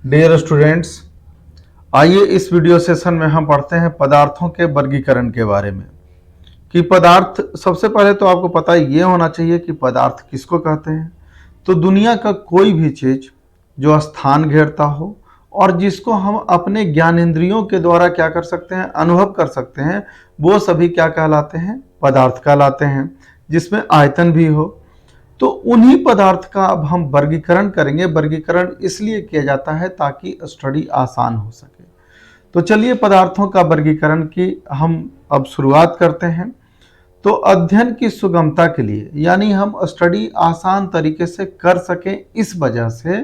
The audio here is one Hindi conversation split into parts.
डियर स्टूडेंट्स, आइए इस वीडियो सेशन में हम पढ़ते हैं पदार्थों के वर्गीकरण के बारे में। कि पदार्थ, सबसे पहले तो आपको पता ये होना चाहिए कि पदार्थ किसको कहते हैं। तो दुनिया का कोई भी चीज जो स्थान घेरता हो और जिसको हम अपने ज्ञानेंद्रियों के द्वारा क्या कर सकते हैं, अनुभव कर सकते हैं, वो सभी क्या कहलाते हैं, पदार्थ कहलाते हैं। जिसमें आयतन भी हो। तो उन्हीं पदार्थ का अब हम वर्गीकरण करेंगे। वर्गीकरण इसलिए किया जाता है ताकि स्टडी आसान हो सके। तो चलिए पदार्थों का वर्गीकरण की हम अब शुरुआत करते हैं। तो अध्ययन की सुगमता के लिए, यानी हम स्टडी आसान तरीके से कर सकें, इस वजह से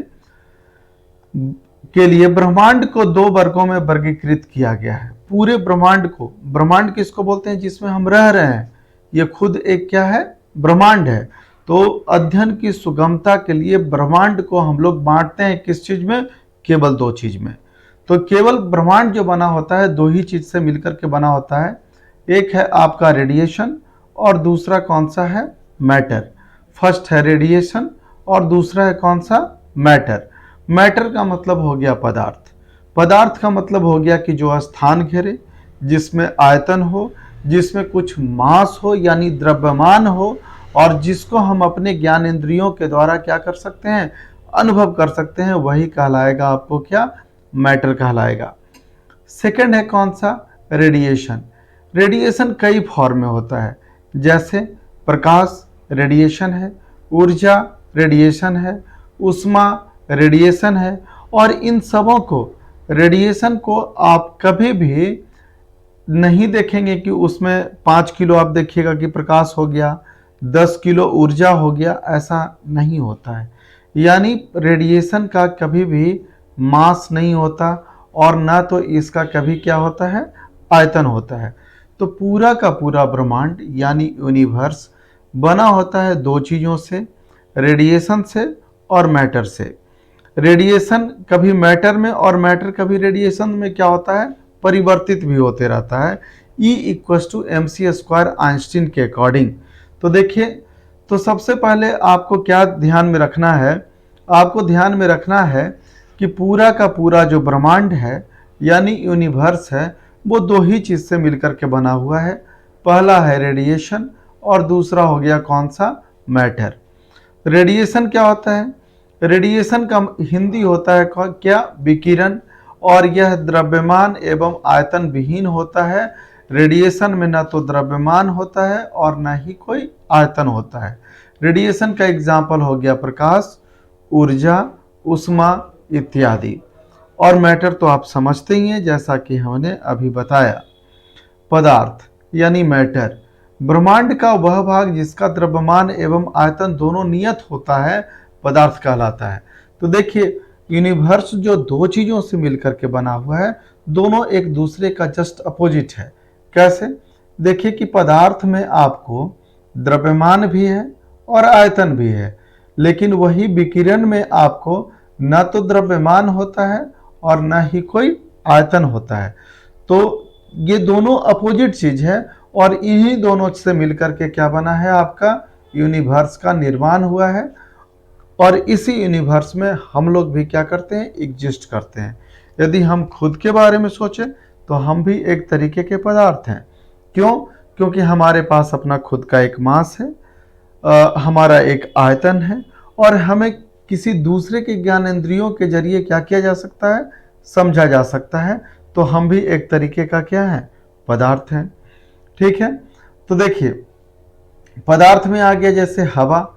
के लिए ब्रह्मांड को दो वर्गों में वर्गीकृत किया गया है। पूरे ब्रह्मांड को, ब्रह्मांड किसको बोलते हैं, जिसमें हम रह रहे हैं, ये खुद एक क्या है, ब्रह्मांड है। तो अध्ययन की सुगमता के लिए ब्रह्मांड को हम लोग बांटते हैं किस चीज में, केवल दो चीज में। तो केवल ब्रह्मांड जो बना होता है दो ही चीज से मिलकर के बना होता है। एक है आपका रेडिएशन और दूसरा कौन सा है, मैटर। फर्स्ट है रेडिएशन और दूसरा है कौन सा, मैटर। मैटर का मतलब हो गया पदार्थ। पदार्थ का मतलब हो गया कि जो स्थान घेरे, जिसमें आयतन हो, जिसमें कुछ मास हो यानी द्रव्यमान हो, और जिसको हम अपने ज्ञान इंद्रियों के द्वारा क्या कर सकते हैं, अनुभव कर सकते हैं, वही कहलाएगा आपको क्या, मैटर कहलाएगा। सेकंड है कौन सा, रेडिएशन। रेडिएशन कई फॉर्म में होता है, जैसे प्रकाश रेडिएशन है, ऊर्जा रेडिएशन है, ऊष्मा रेडिएशन है। और इन सबों को, रेडिएशन को आप कभी भी नहीं देखेंगे कि उसमें 5 किलो आप देखिएगा कि प्रकाश हो गया, 10 किलो ऊर्जा हो गया, ऐसा नहीं होता है। यानी रेडिएशन का कभी भी मास नहीं होता और ना तो इसका कभी क्या होता है, आयतन होता है। तो पूरा का पूरा ब्रह्मांड यानी यूनिवर्स बना होता है दो चीज़ों से, रेडिएशन से और मैटर से। रेडिएशन कभी मैटर में और मैटर कभी रेडिएशन में क्या होता है, परिवर्तित भी होते रहता है। E=mc² आइंस्टीन के अकॉर्डिंग। तो देखिए, तो सबसे पहले आपको क्या ध्यान में रखना है, आपको ध्यान में रखना है कि पूरा का पूरा जो ब्रह्मांड है यानी यूनिवर्स है, वो दो ही चीज से मिलकर के बना हुआ है। पहला है रेडिएशन और दूसरा हो गया कौन सा, मैटर। रेडिएशन क्या होता है, रेडिएशन का हिंदी होता है क्या, विकिरण। और यह द्रव्यमान एवं आयतन विहीन होता है। रेडिएशन में ना तो द्रव्यमान होता है और ना ही कोई आयतन होता है। रेडिएशन का एग्जाम्पल हो गया प्रकाश, ऊर्जा, ऊष्मा इत्यादि। और मैटर तो आप समझते ही हैं, जैसा कि हमने अभी बताया। पदार्थ यानी मैटर, ब्रह्मांड का वह भाग जिसका द्रव्यमान एवं आयतन दोनों नियत होता है, पदार्थ कहलाता है। तो देखिए, यूनिवर्स जो दो चीजों से मिलकर के बना हुआ है, दोनों एक दूसरे का जस्ट अपोजिट है। कैसे, देखिए कि पदार्थ में आपको द्रव्यमान भी है और आयतन भी है, लेकिन वही विकिरण में आपको न तो द्रव्यमान होता है और न ही कोई आयतन होता है। तो ये दोनों अपोजिट चीज है और इन्हीं दोनों से मिलकर के क्या बना है, आपका यूनिवर्स का निर्माण हुआ है। और इसी यूनिवर्स में हम लोग भी क्या करते हैं, एग्जिस्ट करते हैं। यदि हम खुद के बारे में सोचें तो हम भी एक तरीके के पदार्थ हैं। क्यों, क्योंकि हमारे पास अपना खुद का एक मास है, हमारा एक आयतन है, और हमें किसी दूसरे के ज्ञानेंद्रियों के जरिए क्या किया जा सकता है, समझा जा सकता है। तो हम भी एक तरीके का क्या है, पदार्थ हैं। ठीक है, तो देखिए पदार्थ में आ गया जैसे हवा।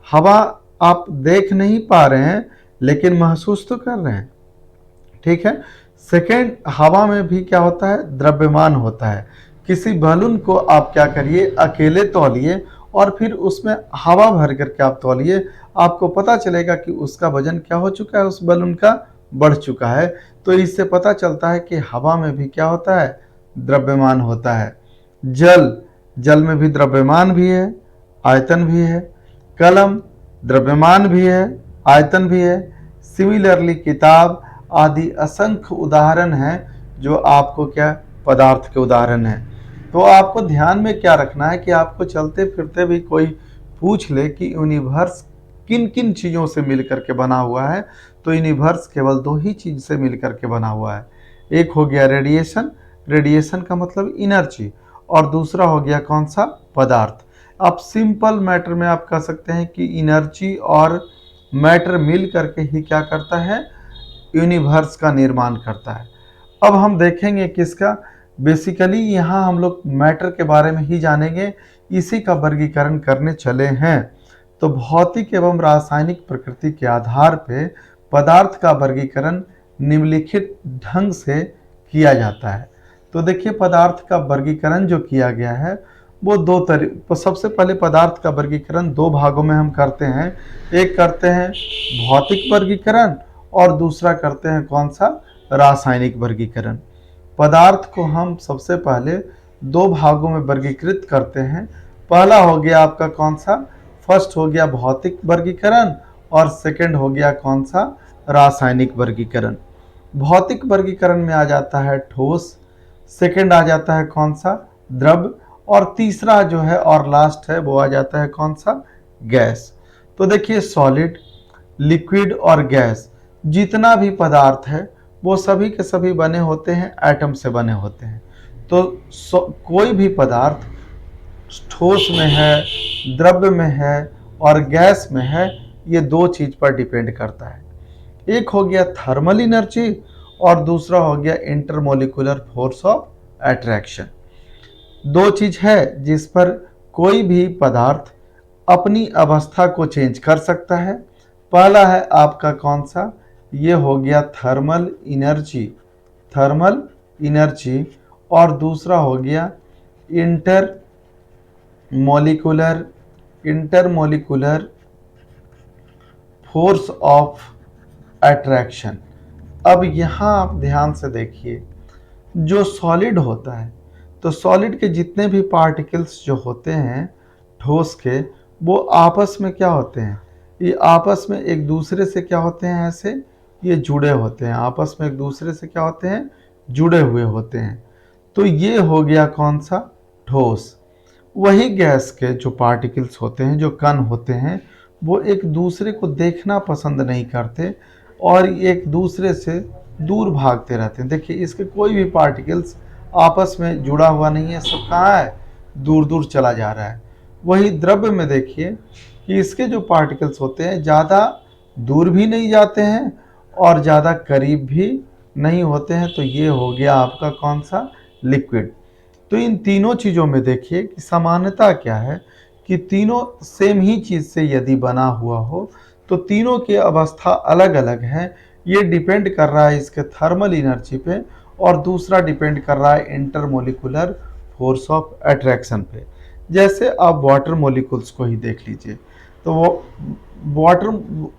हवा आप देख नहीं पा रहे हैं लेकिन महसूस तो कर रहे हैं। ठीक है, सेकेंड, हवा में भी क्या होता है, द्रव्यमान होता है। किसी बैलून को आप क्या करिए, अकेले तौलिए और फिर उसमें हवा भर करके आप तौलिए, आपको पता चलेगा कि उसका वजन क्या हो चुका है, उस बैलून का बढ़ चुका है। तो इससे पता चलता है कि हवा में भी क्या होता है, द्रव्यमान होता है। जल, जल में भी द्रव्यमान भी है, आयतन भी है। कलम, द्रव्यमान भी है, आयतन भी है। सिमिलरली किताब आदि असंख्य उदाहरण हैं जो आपको क्या, पदार्थ के उदाहरण हैं। तो आपको ध्यान में क्या रखना है कि आपको चलते फिरते भी कोई पूछ ले कि यूनिवर्स किन किन चीज़ों से मिलकर के बना हुआ है, तो यूनिवर्स केवल दो ही चीज़ से मिलकर के बना हुआ है। एक हो गया रेडिएशन, रेडिएशन का मतलब एनर्जी, और दूसरा हो गया कौन सा, पदार्थ। आप सिंपल मैटर में आप कह सकते हैं कि एनर्जी और मैटर मिल करके ही क्या करता है, यूनिवर्स का निर्माण करता है। अब हम देखेंगे किसका, बेसिकली यहाँ हम लोग मैटर के बारे में ही जानेंगे, इसी का वर्गीकरण करने चले हैं। तो भौतिक एवं रासायनिक प्रकृति के आधार पे पदार्थ का वर्गीकरण निम्नलिखित ढंग से किया जाता है। तो देखिए पदार्थ का वर्गीकरण जो किया गया है वो तो सबसे पहले पदार्थ का वर्गीकरण दो भागों में हम करते हैं। एक करते हैं भौतिक वर्गीकरण और दूसरा करते हैं कौन सा, रासायनिक वर्गीकरण। पदार्थ को हम सबसे पहले दो भागों में वर्गीकृत करते हैं। पहला हो गया आपका कौन सा, फर्स्ट हो गया भौतिक वर्गीकरण और सेकंड हो गया कौन सा, रासायनिक वर्गीकरण। भौतिक वर्गीकरण में आ जाता है ठोस, सेकंड आ जाता है कौन सा, द्रव, और तीसरा जो है और लास्ट है वो आ जाता है कौन सा, गैस। तो देखिए सॉलिड, लिक्विड और गैस जितना भी पदार्थ है वो सभी के सभी बने होते हैं एटम से बने होते हैं। तो कोई भी पदार्थ ठोस में है, द्रव्य में है और गैस में है, ये दो चीज पर डिपेंड करता है। एक हो गया थर्मल एनर्जी और दूसरा हो गया इंटरमोलिकुलर फोर्स ऑफ अट्रैक्शन। दो चीज है जिस पर कोई भी पदार्थ अपनी अवस्था को चेंज कर सकता है। पहला है आपका कौन सा, ये हो गया थर्मल एनर्जी, थर्मल एनर्जी, और दूसरा हो गया इंटरमोलिकुलर फोर्स ऑफ अट्रैक्शन। अब यहाँ आप ध्यान से देखिए, जो सॉलिड होता है तो सॉलिड के जितने भी पार्टिकल्स जो होते हैं ठोस के, वो आपस में क्या होते हैं, ये आपस में एक दूसरे से क्या होते हैं, ऐसे ये जुड़े होते हैं, आपस में एक दूसरे से क्या होते हैं, जुड़े हुए होते हैं। तो ये हो गया कौन सा, ठोस। वही गैस के जो पार्टिकल्स होते हैं, जो कण होते हैं, वो एक दूसरे को देखना पसंद नहीं करते और एक दूसरे से दूर भागते रहते हैं। देखिए इसके कोई भी पार्टिकल्स आपस में जुड़ा हुआ नहीं है, सब कहाँ है, दूर दूर चला जा रहा है। वही द्रव्य में देखिए कि इसके जो पार्टिकल्स होते हैं ज़्यादा दूर भी नहीं जाते हैं और ज़्यादा करीब भी नहीं होते हैं। तो ये हो गया आपका कौन सा, लिक्विड। तो इन तीनों चीज़ों में देखिए कि समानता क्या है, कि तीनों सेम ही चीज़ से यदि बना हुआ हो तो तीनों की अवस्था अलग अलग है। ये डिपेंड कर रहा है इसके थर्मल एनर्जी पे और दूसरा डिपेंड कर रहा है इंटरमोलिकुलर फोर्स ऑफ अट्रैक्शन पे। जैसे आप वाटर मोलिकुल्स को ही देख लीजिए, तो वो वाटर,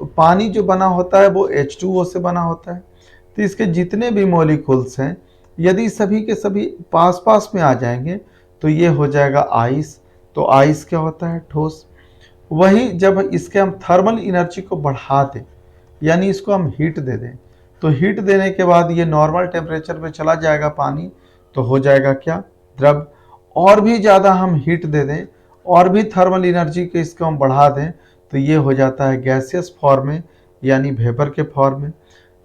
पानी जो बना होता है वो H2O से बना होता है। तो इसके जितने भी मोलिकुल्स हैं यदि सभी के सभी पास पास में आ जाएंगे तो ये हो जाएगा आइस। तो आइस क्या होता है, ठोस। वही जब इसके हम थर्मल एनर्जी को बढ़ा दें, यानी इसको हम हीट दे दें, तो हीट देने के बाद ये नॉर्मल टेम्परेचर पे चला जाएगा पानी, तो हो जाएगा क्या, द्रव। और भी ज़्यादा हम हीट दे दें और भी थर्मल एनर्जी को इसको हम बढ़ा दें तो ये हो जाता है गैसियस फॉर्म में, यानी वेपर के फॉर्म में।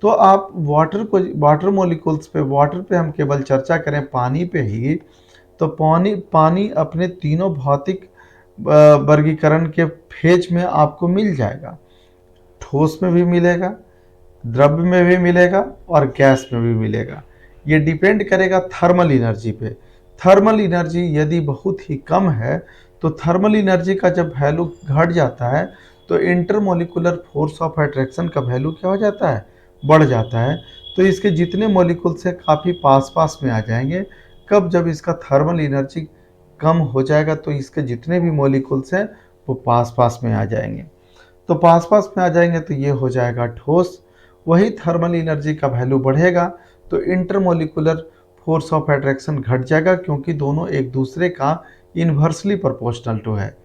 तो आप वाटर मोलिकुल्स पे, वाटर पे हम केवल चर्चा करें पानी पे ही, तो पानी अपने तीनों भौतिक वर्गीकरण के फेज में आपको मिल जाएगा। ठोस में भी मिलेगा, द्रव्य में भी मिलेगा और गैस में भी मिलेगा। ये डिपेंड करेगा थर्मल एनर्जी पे। थर्मल एनर्जी यदि बहुत ही कम है तो थर्मल एनर्जी का जब वैल्यू घट जाता है तो इंटरमोलिकुलर फोर्स ऑफ अट्रैक्शन का वैल्यू क्या हो जाता है, बढ़ जाता है। तो इसके जितने मोलिकुल्स हैं काफ़ी पास पास में आ जाएंगे। कब, जब इसका थर्मल एनर्जी कम हो जाएगा तो इसके जितने भी मोलिकुल्स हैं वो पास पास में आ जाएंगे। तो पास पास में आ जाएंगे तो ये हो जाएगा ठोस। वही थर्मल एनर्जी का वैल्यू बढ़ेगा तो इंटरमोलिकुलर फोर्स ऑफ अट्रैक्शन घट जाएगा, क्योंकि दोनों एक दूसरे का इन्वर्सली प्रोपोर्शनल टू है।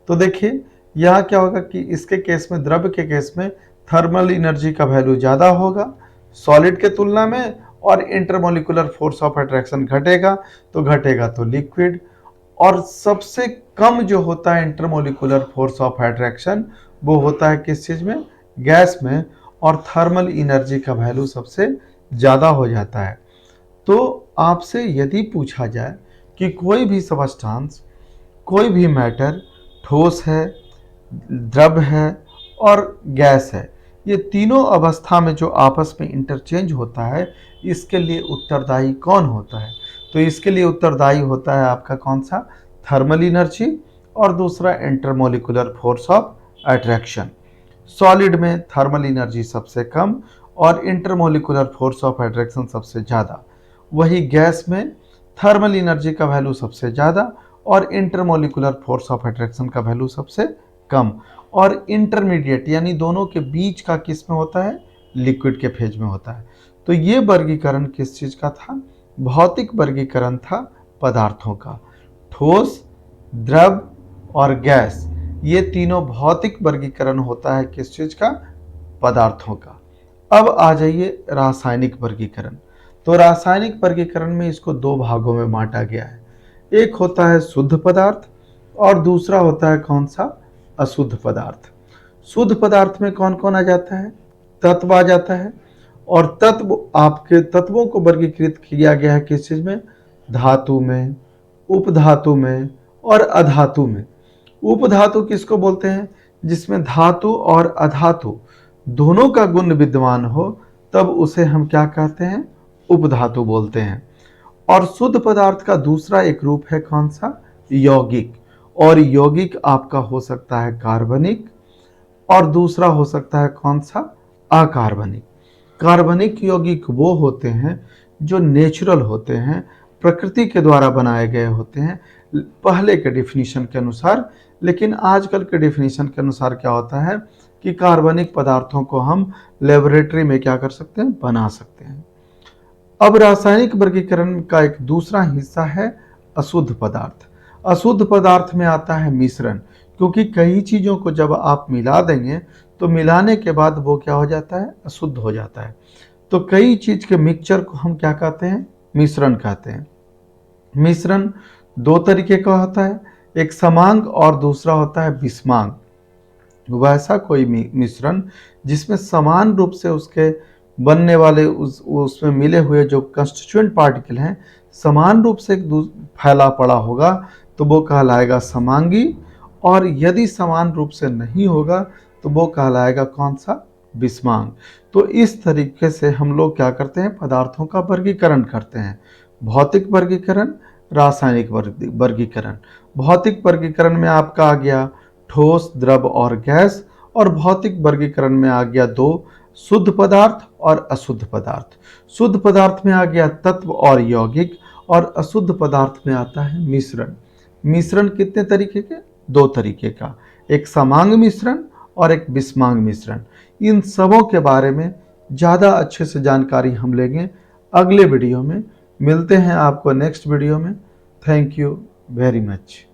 तो देखिए यहाँ क्या होगा कि इसके केस में, द्रव्य के केस में थर्मल एनर्जी का वैल्यू ज़्यादा होगा सॉलिड के तुलना में और इंटरमोलिकुलर फोर्स ऑफ अट्रैक्शन घटेगा तो लिक्विड। और सबसे कम जो होता है इंटरमोलिकुलर फोर्स ऑफ अट्रैक्शन वो होता है किस चीज में, गैस में, और थर्मल एनर्जी का वैल्यू सबसे ज़्यादा हो जाता है। तो आपसे यदि पूछा जाए कि कोई भी सबस्टांस, कोई भी मैटर ठोस है, द्रव है और गैस है, ये तीनों अवस्था में जो आपस में इंटरचेंज होता है, इसके लिए उत्तरदायी कौन होता है? तो इसके लिए उत्तरदायी होता है आपका कौन सा, थर्मल एनर्जी, और दूसरा intermolecular force of attraction. Solid में थर्मल एनर्जी सबसे कम और इंटरमोलिकुलर फोर्स ऑफ अट्रैक्शन सबसे ज़्यादा। वही गैस में थर्मल एनर्जी का वैल्यू सबसे ज़्यादा और इंटरमोलिकुलर फोर्स ऑफ अट्रैक्शन का वैल्यू सबसे कम। और इंटरमीडिएट यानी दोनों के बीच का किस में होता है, लिक्विड के फेज में होता है। तो ये वर्गीकरण किस चीज़ का था, भौतिक वर्गीकरण था पदार्थों का। ठोस, द्रव और गैस, ये तीनों भौतिक वर्गीकरण होता है किस चीज का, पदार्थों का। अब आ जाइए रासायनिक वर्गीकरण। तो रासायनिक वर्गीकरण में इसको दो भागों में बांटा गया है। एक होता है शुद्ध पदार्थ और दूसरा होता है कौन सा, अशुद्ध पदार्थ। शुद्ध पदार्थ में कौन कौन आ जाता है, तत्व आ जाता है। और तत्व, आपके तत्वों को वर्गीकृत किया गया है किस चीज में, धातु में, उपधातु में और अधातु में। उपधातु किसको बोलते हैं, जिसमें धातु और अधातु दोनों का गुण विद्यमान हो, तब उसे हम क्या कहते हैं, उपधातु बोलते हैं। और शुद्ध पदार्थ का दूसरा एक रूप है कौन सा, यौगिक। और यौगिक आपका हो सकता है कार्बनिक और दूसरा हो सकता है कौन सा, अकार्बनिक। कार्बनिक यौगिक वो होते हैं जो नेचुरल होते हैं, प्रकृति के द्वारा बनाए गए होते हैं पहले के डिफिनीशन के अनुसार। लेकिन आजकल के डिफिनीशन के अनुसार क्या होता है कि कार्बनिक पदार्थों को हम लेबोरेटरी में क्या कर सकते हैं, बना सकते हैं। अब रासायनिक वर्गीकरण का एक दूसरा हिस्सा है अशुद्ध पदार्थ। अशुद्ध पदार्थ में आता है मिश्रण, क्योंकि कई चीज़ों को जब आप मिला देंगे तो मिलाने के बाद वो क्या हो जाता है, अशुद्ध हो जाता है। तो कई चीज़ के मिक्सचर को हम क्या कहते हैं, मिश्रण कहते हैं। मिश्रण दो तरीके का होता है, एक समांग और दूसरा होता है विषमांग। वैसा कोई मिश्रण जिसमें समान रूप से उसके बनने वाले उसमें मिले हुए जो कंस्टिट्यूएंट पार्टिकल हैं समान रूप से फैला पड़ा होगा तो वो कहलाएगा समांगी, और यदि समान रूप से नहीं होगा तो वो कहलाएगा कौन सा, विषमांग। तो इस तरीके से हम लोग क्या करते हैं, पदार्थों का वर्गीकरण करते हैं। भौतिक वर्गीकरण, रासायनिक वर्गीकरण। भौतिक वर्गीकरण में आपका आ गया ठोस, द्रव और गैस, और भौतिक वर्गीकरण में आ गया दो, शुद्ध पदार्थ और अशुद्ध पदार्थ। शुद्ध पदार्थ में आ गया तत्व और यौगिक, और अशुद्ध पदार्थ में आता है मिश्रण। मिश्रण कितने तरीके के, दो तरीके का, एक समांग मिश्रण और एक विषमांग मिश्रण। इन सबों के बारे में ज़्यादा अच्छे से जानकारी हम लेंगे अगले वीडियो में। मिलते हैं आपको नेक्स्ट वीडियो में। Thank you very much.